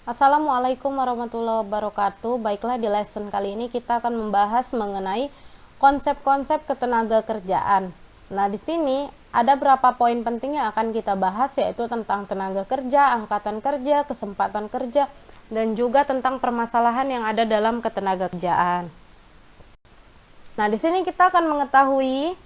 Assalamualaikum warahmatullahi wabarakatuh. Baiklah, di lesson kali ini kita akan membahas mengenai konsep-konsep ketenaga kerjaan. Nah, di sini ada beberapa poin penting yang akan kita bahas, yaitu tentang tenaga kerja, angkatan kerja, kesempatan kerja, dan juga tentang permasalahan yang ada dalam ketenaga kerjaan. Nah, di sini kita akan mengetahui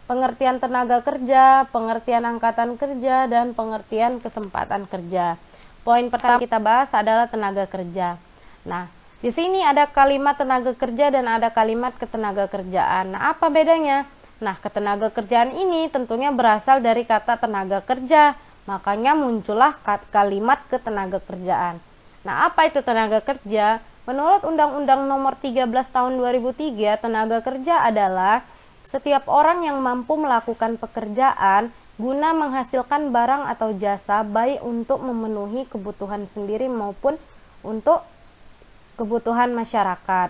pengertian tenaga kerja, pengertian angkatan kerja, dan pengertian kesempatan kerja. Poin pertama kita bahas adalah tenaga kerja. Nah, di sini ada kalimat tenaga kerja dan ada kalimat ketenaga kerjaan. Nah, apa bedanya? Nah, ketenaga kerjaan ini tentunya berasal dari kata tenaga kerja, makanya muncullah kalimat ketenaga kerjaan. Nah, apa itu tenaga kerja? Menurut Undang-Undang Nomor 13 Tahun 2003, tenaga kerja adalah setiap orang yang mampu melakukan pekerjaan guna menghasilkan barang atau jasa, baik untuk memenuhi kebutuhan sendiri maupun untuk kebutuhan masyarakat.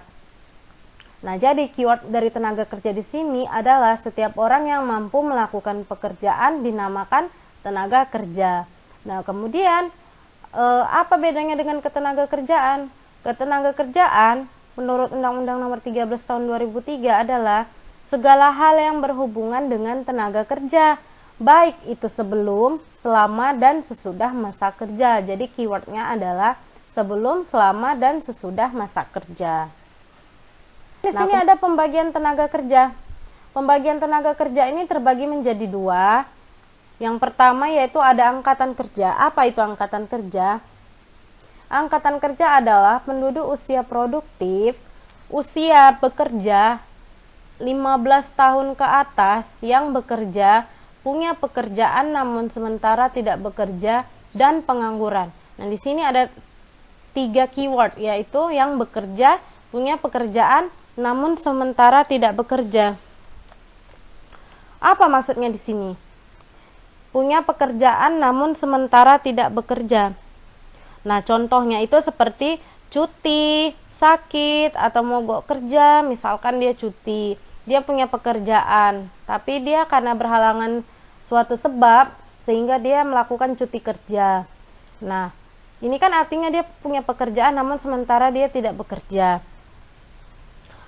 Nah, jadi keyword dari tenaga kerja di sini adalah setiap orang yang mampu melakukan pekerjaan dinamakan tenaga kerja. Nah, kemudian apa bedanya dengan ketenaga kerjaan? Ketenaga kerjaan menurut Undang-Undang Nomor 13 Tahun 2003 adalah segala hal yang berhubungan dengan tenaga kerja, baik itu sebelum, selama, dan sesudah masa kerja. Jadi keywordnya adalah sebelum, selama, dan sesudah masa kerja. Di sini ada pembagian tenaga kerja. Pembagian tenaga kerja ini terbagi menjadi dua. Yang pertama yaitu ada angkatan kerja. Apa itu angkatan kerja? Angkatan kerja adalah penduduk usia produktif, usia bekerja 15 tahun ke atas yang bekerja, punya pekerjaan namun sementara tidak bekerja, dan pengangguran. Nah, di sini ada 3 keyword, yaitu yang bekerja, punya pekerjaan namun sementara tidak bekerja. Apa maksudnya di sini? Punya pekerjaan namun sementara tidak bekerja. Nah, contohnya itu seperti cuti, sakit, atau mogok kerja. Misalkan dia cuti, dia punya pekerjaan, tapi dia karena berhalangan suatu sebab sehingga dia melakukan cuti kerja. Nah, ini kan artinya dia punya pekerjaan namun sementara dia tidak bekerja.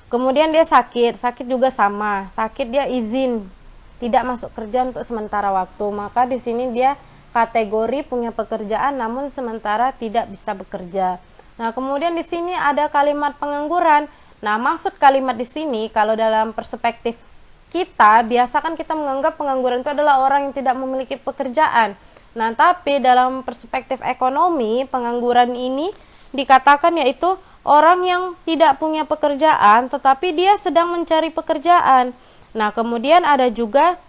Kemudian dia sakit juga sama, sakit dia izin tidak masuk kerja untuk sementara waktu, maka di sini dia kategori punya pekerjaan namun sementara tidak bisa bekerja. Nah, kemudian di sini ada kalimat pengangguran. Nah, maksud kalimat di sini kalau dalam perspektif kita, biasa kan kita menganggap pengangguran itu adalah orang yang tidak memiliki pekerjaan. Nah, tapi dalam perspektif ekonomi, pengangguran ini dikatakan yaitu orang yang tidak punya pekerjaan tetapi dia sedang mencari pekerjaan. Nah, kemudian ada juga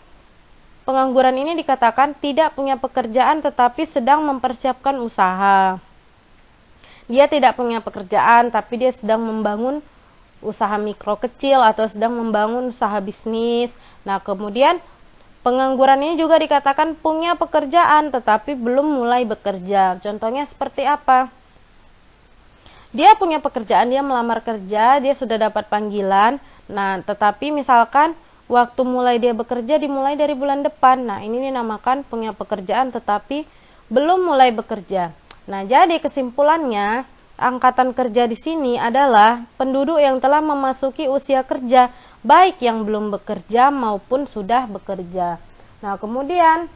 pengangguran ini dikatakan tidak punya pekerjaan tetapi sedang mempersiapkan usaha. Dia tidak punya pekerjaan tapi dia sedang membangun usaha mikro kecil atau sedang membangun usaha bisnis. Nah, kemudian pengangguran ini juga dikatakan punya pekerjaan tetapi belum mulai bekerja. Contohnya seperti apa? Dia punya pekerjaan, dia melamar kerja, dia sudah dapat panggilan. Nah, tetapi misalkan waktu mulai dia bekerja dimulai dari bulan depan. Nah, ini dinamakan punya pekerjaan tetapi belum mulai bekerja. Nah, jadi kesimpulannya, angkatan kerja di sini adalah penduduk yang telah memasuki usia kerja, baik yang belum bekerja maupun sudah bekerja. Nah, kemudian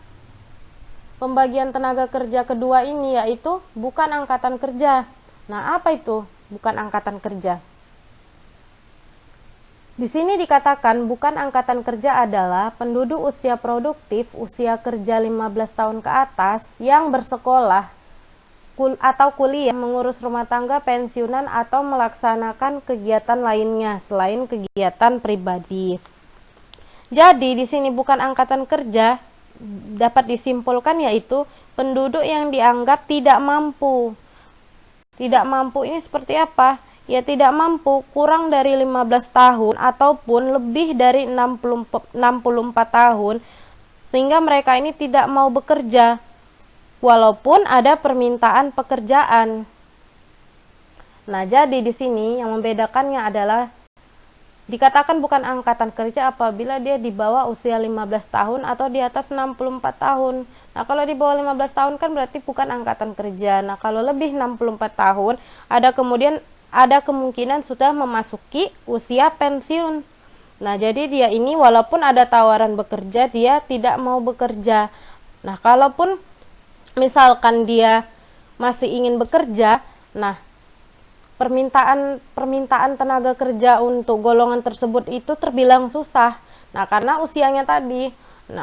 pembagian tenaga kerja kedua ini yaitu bukan angkatan kerja. Nah, apa itu bukan angkatan kerja? Di sini dikatakan bukan angkatan kerja adalah penduduk usia produktif, usia kerja 15 tahun ke atas yang bersekolah atau kuliah, mengurus rumah tangga, pensiunan, atau melaksanakan kegiatan lainnya selain kegiatan pribadi. Jadi di sini bukan angkatan kerja dapat disimpulkan yaitu penduduk yang dianggap tidak mampu. Tidak mampu ini seperti apa? Ya, tidak mampu kurang dari 15 tahun ataupun lebih dari 64 tahun, sehingga mereka ini tidak mau bekerja walaupun ada permintaan pekerjaan. Nah, jadi di sini yang membedakannya adalah dikatakan bukan angkatan kerja apabila dia di bawah usia 15 tahun atau di atas 64 tahun. Nah, kalau di bawah 15 tahun kan berarti bukan angkatan kerja. Nah, kalau lebih 64 tahun, ada kemungkinan sudah memasuki usia pensiun. Nah, jadi dia ini walaupun ada tawaran bekerja, dia tidak mau bekerja. Nah, kalaupun misalkan dia masih ingin bekerja, nah permintaan tenaga kerja untuk golongan tersebut itu terbilang susah. Nah, karena usianya tadi,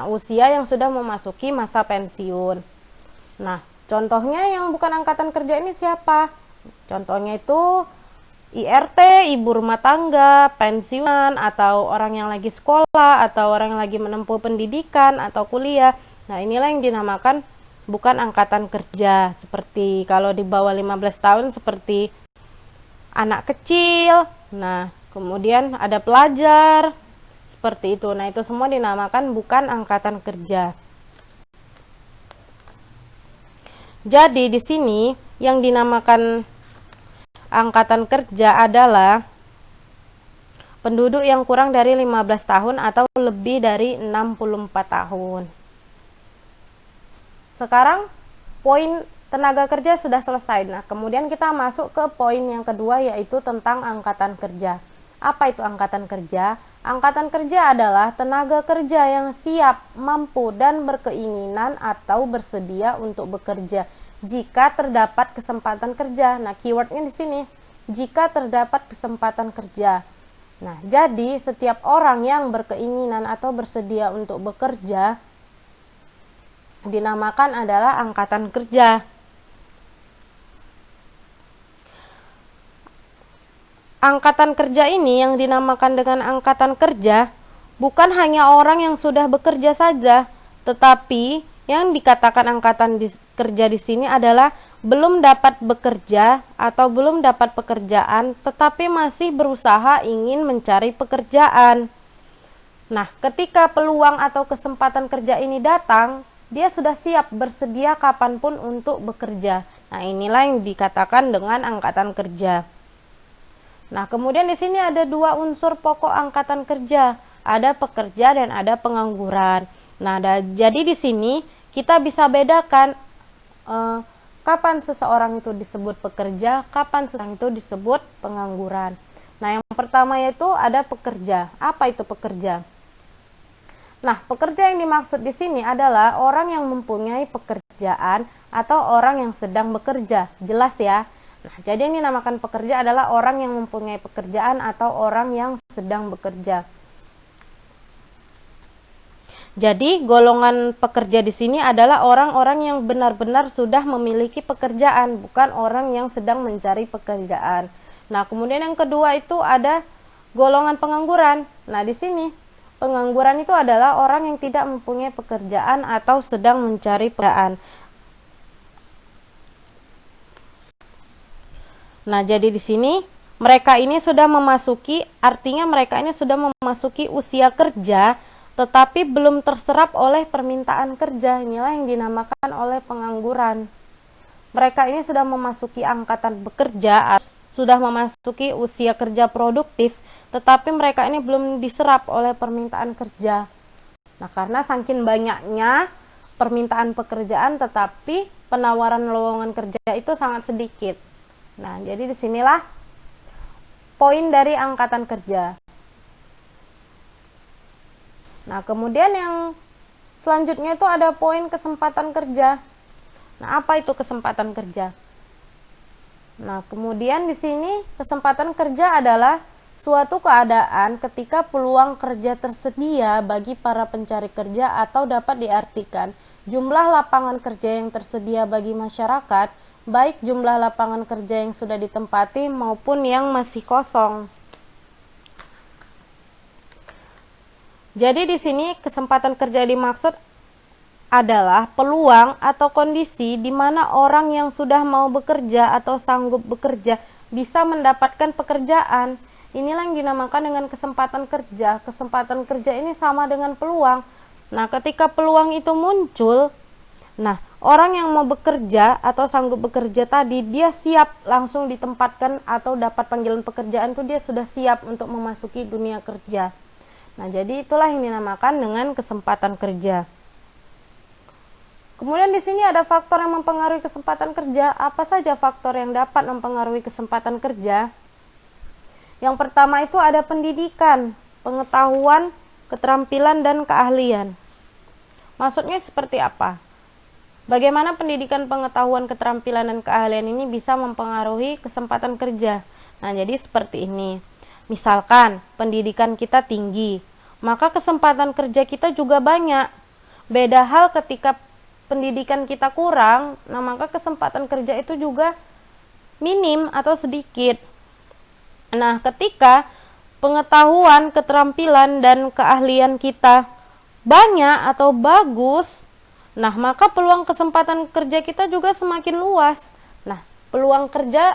usia yang sudah memasuki masa pensiun. Nah, contohnya yang bukan angkatan kerja ini siapa? Contohnya itu IRT, ibu rumah tangga, pensiunan, atau orang yang lagi sekolah, atau orang yang lagi menempuh pendidikan atau kuliah. Nah, inilah yang dinamakan bukan angkatan kerja. Seperti kalau di bawah 15 tahun seperti anak kecil. Nah, kemudian ada pelajar. Seperti itu. Nah, itu semua dinamakan bukan angkatan kerja. Jadi di sini yang dinamakan angkatan kerja adalah penduduk yang kurang dari 15 tahun atau lebih dari 64 tahun. Sekarang poin tenaga kerja sudah selesai. Nah, kemudian kita masuk ke poin yang kedua, yaitu tentang angkatan kerja. Apa itu angkatan kerja? Angkatan kerja adalah tenaga kerja yang siap, mampu, dan berkeinginan atau bersedia untuk bekerja jika terdapat kesempatan kerja. Nah, keywordnya di sini, jika terdapat kesempatan kerja. Nah, jadi setiap orang yang berkeinginan atau bersedia untuk bekerja dinamakan adalah angkatan kerja. Angkatan kerja ini yang dinamakan dengan angkatan kerja bukan hanya orang yang sudah bekerja saja, tetapi yang dikatakan angkatan kerja di sini adalah belum dapat bekerja atau belum dapat pekerjaan, tetapi masih berusaha ingin mencari pekerjaan. Nah, ketika peluang atau kesempatan kerja ini datang, dia sudah siap bersedia kapanpun untuk bekerja. Nah, inilah yang dikatakan dengan angkatan kerja. Nah, kemudian di sini ada dua unsur pokok angkatan kerja, ada pekerja dan ada pengangguran. Nah, jadi di sini kita bisa bedakan kapan seseorang itu disebut pekerja, kapan seseorang itu disebut pengangguran. Nah, yang pertama yaitu ada pekerja. Apa itu pekerja? Nah, pekerja yang dimaksud di sini adalah orang yang mempunyai pekerjaan atau orang yang sedang bekerja. Jelas ya? Nah, jadi yang dinamakan pekerja adalah orang yang mempunyai pekerjaan atau orang yang sedang bekerja. Jadi, golongan pekerja di sini adalah orang-orang yang benar-benar sudah memiliki pekerjaan, bukan orang yang sedang mencari pekerjaan. Nah, kemudian yang kedua itu ada golongan pengangguran. Nah, di sini pengangguran itu adalah orang yang tidak mempunyai pekerjaan atau sedang mencari pekerjaan. Nah, jadi di sini mereka ini sudah memasuki, artinya mereka ini sudah memasuki usia kerja, tetapi belum terserap oleh permintaan kerja. Inilah yang dinamakan oleh pengangguran. Mereka ini sudah memasuki angkatan bekerja, sudah memasuki usia kerja produktif, tetapi mereka ini belum diserap oleh permintaan kerja. Nah, karena saking banyaknya permintaan pekerjaan, tetapi penawaran lowongan kerja itu sangat sedikit. Nah, jadi disinilah poin dari angkatan kerja. Nah, kemudian yang selanjutnya itu ada poin kesempatan kerja. Nah, apa itu kesempatan kerja? Nah, kemudian di sini kesempatan kerja adalah suatu keadaan ketika peluang kerja tersedia bagi para pencari kerja, atau dapat diartikan jumlah lapangan kerja yang tersedia bagi masyarakat, baik jumlah lapangan kerja yang sudah ditempati maupun yang masih kosong. Jadi di sini kesempatan kerja dimaksud adalah peluang atau kondisi di mana orang yang sudah mau bekerja atau sanggup bekerja bisa mendapatkan pekerjaan. Inilah yang dinamakan dengan kesempatan kerja. Kesempatan kerja ini sama dengan peluang. Nah, ketika peluang itu muncul, nah, orang yang mau bekerja atau sanggup bekerja tadi, dia siap langsung ditempatkan atau dapat panggilan pekerjaan itu, dia sudah siap untuk memasuki dunia kerja. Nah, jadi itulah yang dinamakan dengan kesempatan kerja. Kemudian di sini ada faktor yang mempengaruhi kesempatan kerja. Apa saja faktor yang dapat mempengaruhi kesempatan kerja? Yang pertama itu ada pendidikan, pengetahuan, keterampilan, dan keahlian. Maksudnya seperti apa? Bagaimana pendidikan, pengetahuan, keterampilan, dan keahlian ini bisa mempengaruhi kesempatan kerja? Nah, jadi seperti ini. Misalkan pendidikan kita tinggi, maka kesempatan kerja kita juga banyak. Beda hal ketika pendidikan kita kurang, nah maka kesempatan kerja itu juga minim atau sedikit. Nah, ketika pengetahuan, keterampilan, dan keahlian kita banyak atau bagus, nah maka peluang kesempatan kerja kita juga semakin luas. Nah, peluang kerja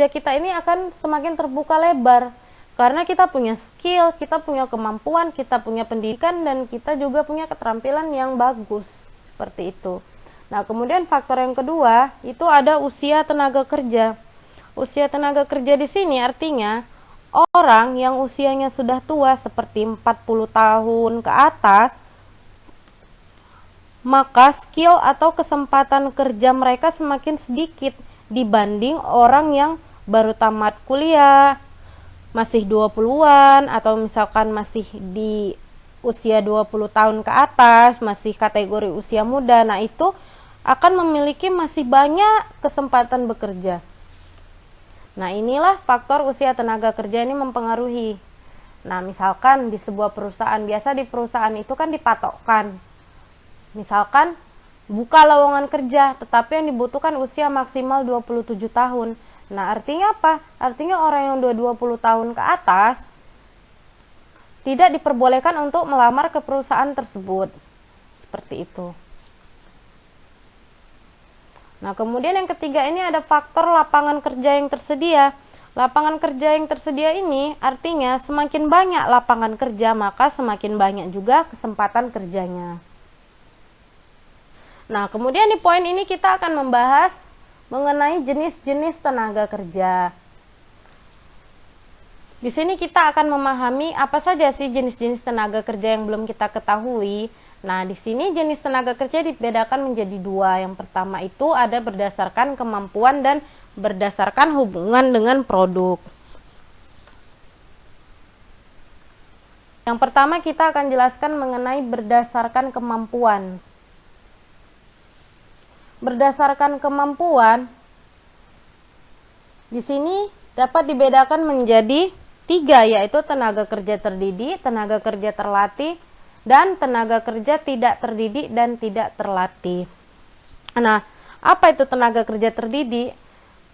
kita ini akan semakin terbuka lebar karena kita punya skill, kita punya kemampuan, kita punya pendidikan, dan kita juga punya keterampilan yang bagus. Seperti itu. Nah, kemudian faktor yang kedua itu ada usia tenaga kerja. Usia tenaga kerja di sini artinya orang yang usianya sudah tua seperti 40 tahun ke atas, maka skill atau kesempatan kerja mereka semakin sedikit dibanding orang yang baru tamat kuliah, masih 20-an, atau misalkan masih di usia 20 tahun ke atas, masih kategori usia muda. Nah, itu akan memiliki masih banyak kesempatan bekerja. Nah, inilah faktor usia tenaga kerja ini mempengaruhi. Nah, misalkan di sebuah perusahaan, biasa di perusahaan itu kan dipatokkan. Misalkan buka lowongan kerja, tetapi yang dibutuhkan usia maksimal 27 tahun. Nah, artinya apa? Artinya orang yang udah 20 tahun ke atas tidak diperbolehkan untuk melamar ke perusahaan tersebut. Seperti itu. Nah, kemudian yang ketiga ini ada faktor lapangan kerja yang tersedia. Lapangan kerja yang tersedia ini artinya semakin banyak lapangan kerja, maka semakin banyak juga kesempatan kerjanya. Nah, kemudian di poin ini kita akan membahas mengenai jenis-jenis tenaga kerja. Di sini kita akan memahami apa saja sih jenis-jenis tenaga kerja yang belum kita ketahui. Nah, di sini jenis tenaga kerja dibedakan menjadi dua. Yang pertama itu ada berdasarkan kemampuan dan berdasarkan hubungan dengan produk. Yang pertama kita akan jelaskan mengenai berdasarkan kemampuan. Berdasarkan kemampuan, di sini dapat dibedakan menjadi tiga, yaitu tenaga kerja terdidik, tenaga kerja terlatih, dan tenaga kerja tidak terdidik dan tidak terlatih. Nah, apa itu tenaga kerja terdidik?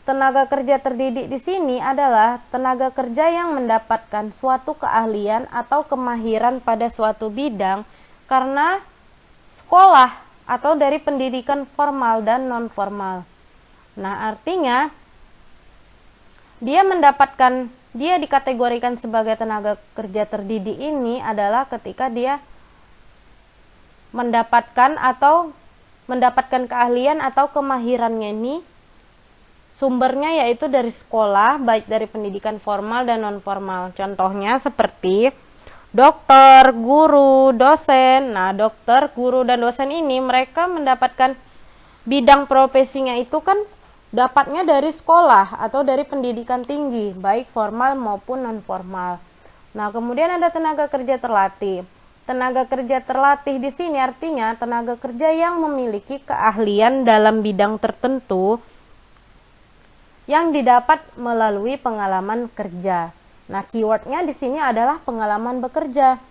Tenaga kerja terdidik di sini adalah tenaga kerja yang mendapatkan suatu keahlian atau kemahiran pada suatu bidang karena sekolah atau dari pendidikan formal dan non-formal. Nah, artinya dia dikategorikan sebagai tenaga kerja terdidik ini adalah ketika dia mendapatkan keahlian atau kemahirannya ini sumbernya yaitu dari sekolah, baik dari pendidikan formal dan non formal. Contohnya seperti dokter, guru, dosen. Nah, dokter, guru, dan dosen ini mereka mendapatkan bidang profesinya itu kan dapatnya dari sekolah atau dari pendidikan tinggi, baik formal maupun non formal. Nah, kemudian ada tenaga kerja terlatih. Tenaga kerja terlatih di sini artinya tenaga kerja yang memiliki keahlian dalam bidang tertentu yang didapat melalui pengalaman kerja. Nah, keywordnya di sini adalah pengalaman bekerja.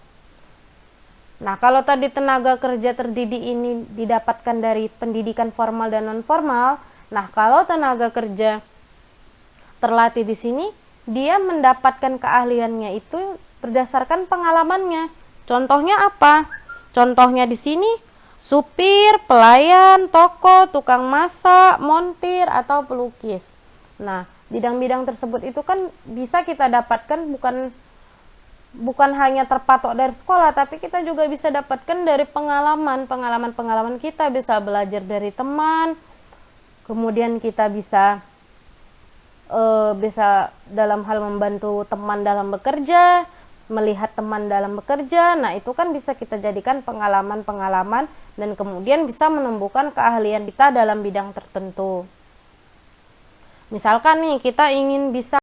Nah, kalau tadi tenaga kerja terdidik ini didapatkan dari pendidikan formal dan non formal, nah kalau tenaga kerja terlatih di sini dia mendapatkan keahliannya itu berdasarkan pengalamannya. Contohnya apa? Contohnya di sini supir, pelayan, toko, tukang masak, montir, atau pelukis. Nah, bidang-bidang tersebut itu kan bisa kita dapatkan bukan hanya terpatok dari sekolah, tapi kita juga bisa dapatkan dari pengalaman kita, bisa belajar dari teman, kemudian kita bisa dalam hal membantu teman dalam bekerja. melihat teman dalam bekerja. Nah, itu kan bisa kita jadikan pengalaman-pengalaman dan kemudian bisa menumbuhkan keahlian kita dalam bidang tertentu. Misalkan nih, kita ingin bisa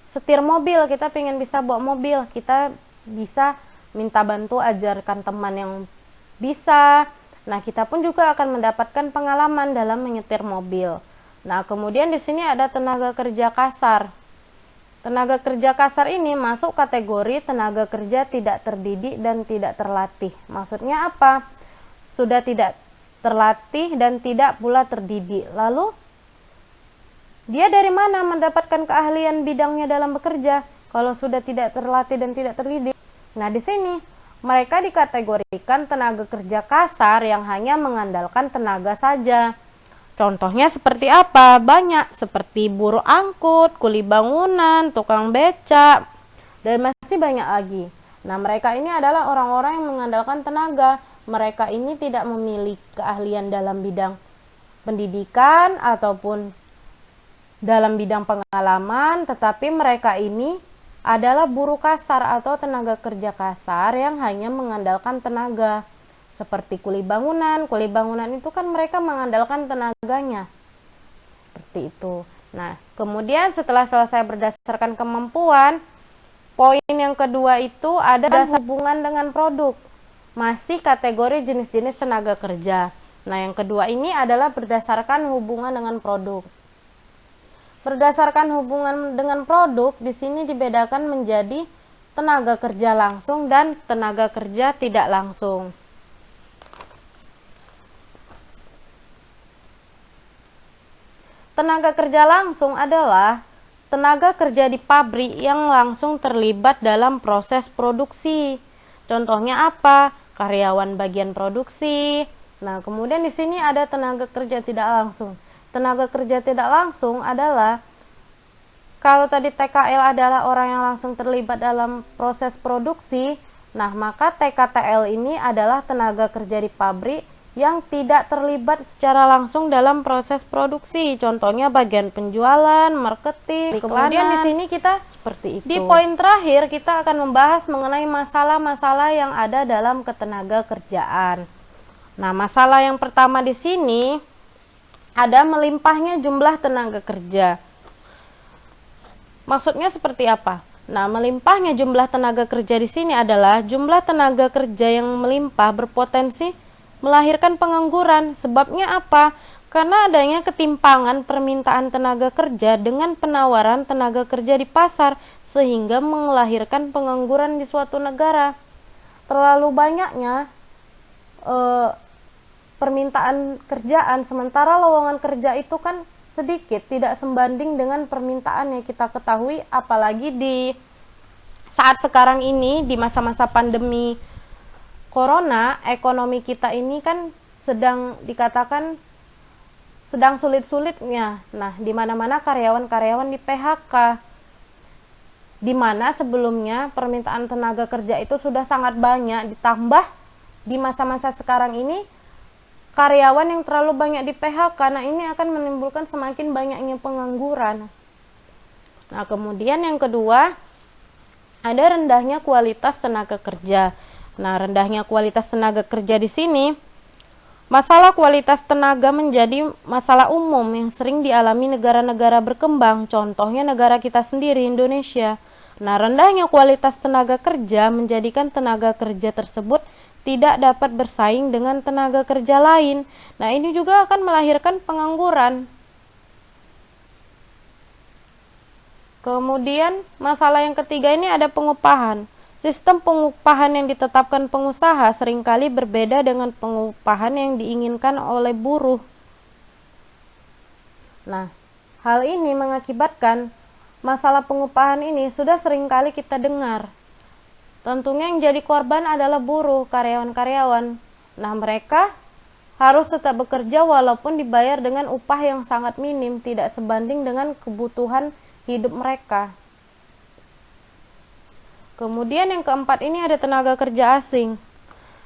setir mobil, kita pengen bisa bawa mobil, kita bisa minta bantu ajarkan teman yang bisa. Nah, kita pun juga akan mendapatkan pengalaman dalam menyetir mobil. Nah, kemudian di sini ada tenaga kerja kasar. Tenaga kerja kasar ini masuk kategori tenaga kerja tidak terdidik dan tidak terlatih. Maksudnya apa? Sudah tidak terlatih dan tidak pula terdidik. Lalu dia dari mana mendapatkan keahlian bidangnya dalam bekerja kalau sudah tidak terlatih dan tidak terdidik? Nah, di sini mereka dikategorikan tenaga kerja kasar yang hanya mengandalkan tenaga saja. Contohnya seperti apa? Banyak, seperti buruh angkut, kuli bangunan, tukang beca, dan masih banyak lagi. Nah, mereka ini adalah orang-orang yang mengandalkan tenaga. Mereka ini tidak memiliki keahlian dalam bidang pendidikan ataupun dalam bidang pengalaman, tetapi mereka ini adalah buruh kasar atau tenaga kerja kasar yang hanya mengandalkan tenaga. Seperti kuli bangunan itu kan mereka mengandalkan tenaganya. Seperti itu. Nah, kemudian setelah selesai berdasarkan kemampuan, poin yang kedua itu ada hubungan dengan produk. Masih kategori jenis-jenis tenaga kerja. Nah, yang kedua ini adalah berdasarkan hubungan dengan produk. Berdasarkan hubungan dengan produk, di sini dibedakan menjadi tenaga kerja langsung dan tenaga kerja tidak langsung. Tenaga kerja langsung adalah tenaga kerja di pabrik yang langsung terlibat dalam proses produksi. Contohnya apa? Karyawan bagian produksi. Nah, kemudian di sini ada tenaga kerja tidak langsung. Tenaga kerja tidak langsung adalah, kalau tadi TKL adalah orang yang langsung terlibat dalam proses produksi, nah maka TKTL ini adalah tenaga kerja di pabrik yang tidak terlibat secara langsung dalam proses produksi. Contohnya bagian penjualan, marketing, kemudian di sini kita seperti itu. Di poin terakhir kita akan membahas mengenai masalah-masalah yang ada dalam ketenaga kerjaan. Nah, masalah yang pertama di sini ada melimpahnya jumlah tenaga kerja. Maksudnya seperti apa? Nah, melimpahnya jumlah tenaga kerja di sini adalah jumlah tenaga kerja yang melimpah berpotensi melahirkan pengangguran. Sebabnya apa? Karena adanya ketimpangan permintaan tenaga kerja dengan penawaran tenaga kerja di pasar, sehingga melahirkan pengangguran di suatu negara. Terlalu banyaknya permintaan kerjaan, sementara lowongan kerja itu kan sedikit, tidak sebanding dengan permintaan yang kita ketahui, apalagi di saat sekarang ini, di masa-masa pandemi Corona, ekonomi kita ini kan sedang dikatakan sedang sulit-sulitnya. Nah, di mana-mana karyawan-karyawan di PHK. Di mana sebelumnya permintaan tenaga kerja itu sudah sangat banyak, ditambah di masa-masa sekarang ini karyawan yang terlalu banyak di PHK. Nah, ini akan menimbulkan semakin banyaknya pengangguran. Nah, kemudian yang kedua, ada rendahnya kualitas tenaga kerja. Nah, rendahnya kualitas tenaga kerja di sini, masalah kualitas tenaga menjadi masalah umum yang sering dialami negara-negara berkembang, contohnya negara kita sendiri, Indonesia. Nah, rendahnya kualitas tenaga kerja menjadikan tenaga kerja tersebut tidak dapat bersaing dengan tenaga kerja lain. Nah, ini juga akan melahirkan pengangguran. Kemudian, masalah yang ketiga ini ada pengupahan. Sistem pengupahan yang ditetapkan pengusaha seringkali berbeda dengan pengupahan yang diinginkan oleh buruh. Nah, hal ini mengakibatkan masalah pengupahan ini sudah seringkali kita dengar. Tentunya yang jadi korban adalah buruh, karyawan-karyawan. Nah, mereka harus tetap bekerja walaupun dibayar dengan upah yang sangat minim, tidak sebanding dengan kebutuhan hidup mereka. Kemudian yang keempat ini ada tenaga kerja asing.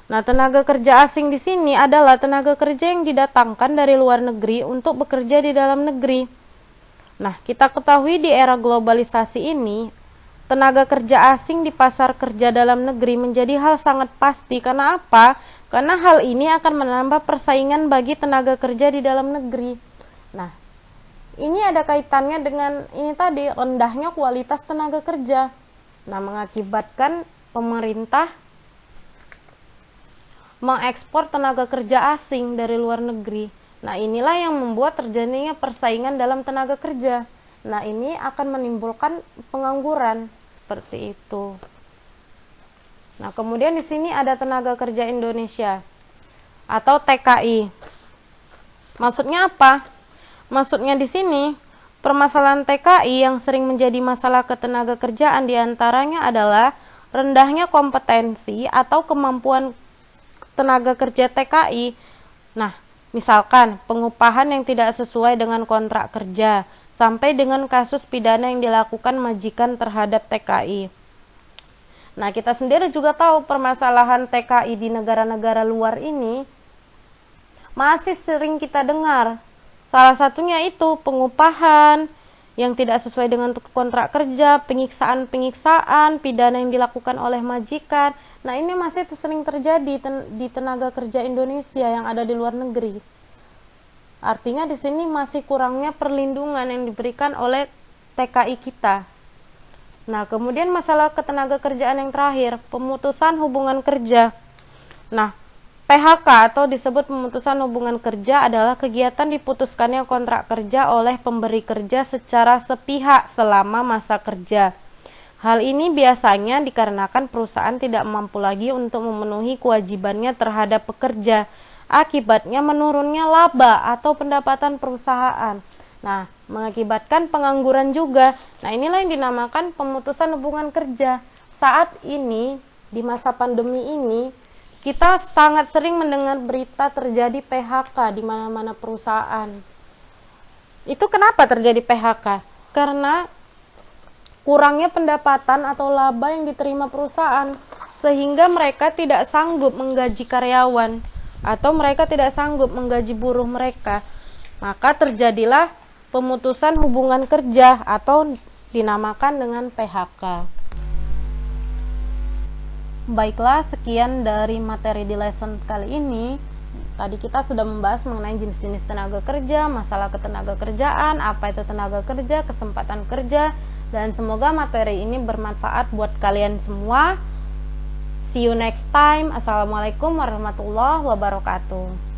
Nah, tenaga kerja asing di sini adalah tenaga kerja yang didatangkan dari luar negeri untuk bekerja di dalam negeri. Nah, kita ketahui di era globalisasi ini tenaga kerja asing di pasar kerja dalam negeri menjadi hal sangat pasti. Karena apa? Karena hal ini akan menambah persaingan bagi tenaga kerja di dalam negeri. Nah, ini ada kaitannya dengan ini tadi, rendahnya kualitas tenaga kerja. Nah, mengakibatkan pemerintah mengekspor tenaga kerja asing dari luar negeri. Nah, inilah yang membuat terjadinya persaingan dalam tenaga kerja. Nah, ini akan menimbulkan pengangguran seperti itu. Nah, kemudian di sini ada tenaga kerja Indonesia atau TKI. Maksudnya apa? Maksudnya di sini permasalahan TKI yang sering menjadi masalah ketenaga kerjaan diantaranya adalah rendahnya kompetensi atau kemampuan tenaga kerja TKI. Nah, misalkan pengupahan yang tidak sesuai dengan kontrak kerja, sampai dengan kasus pidana yang dilakukan majikan terhadap TKI. Nah, kita sendiri juga tahu permasalahan TKI di negara-negara luar ini masih sering kita dengar. Salah satunya itu pengupahan yang tidak sesuai dengan kontrak kerja, penyiksaan-penyiksaan, pidana yang dilakukan oleh majikan. Nah, ini masih sering terjadi di tenaga kerja Indonesia yang ada di luar negeri. Artinya di sini masih kurangnya perlindungan yang diberikan oleh TKI kita. Nah, kemudian masalah ketenaga kerjaan yang terakhir, pemutusan hubungan kerja. Nah, PHK atau disebut pemutusan hubungan kerja adalah kegiatan diputuskannya kontrak kerja oleh pemberi kerja secara sepihak selama masa kerja. Hal ini biasanya dikarenakan perusahaan tidak mampu lagi untuk memenuhi kewajibannya terhadap pekerja. Akibatnya menurunnya laba atau pendapatan perusahaan. Nah, mengakibatkan pengangguran juga. Nah, inilah yang dinamakan pemutusan hubungan kerja. Saat ini, di masa pandemi ini, kita sangat sering mendengar berita terjadi PHK di mana-mana perusahaan. Itu kenapa terjadi PHK? Karena kurangnya pendapatan atau laba yang diterima perusahaan, sehingga mereka tidak sanggup menggaji karyawan atau mereka tidak sanggup menggaji buruh mereka. Maka terjadilah pemutusan hubungan kerja atau dinamakan dengan PHK. Baiklah, sekian dari materi di lesson kali ini. Tadi kita sudah membahas mengenai jenis-jenis tenaga kerja, masalah ketenaga kerjaan, apa itu tenaga kerja, kesempatan kerja, dan semoga materi ini bermanfaat buat kalian semua. See you next time. Assalamualaikum warahmatullahi wabarakatuh.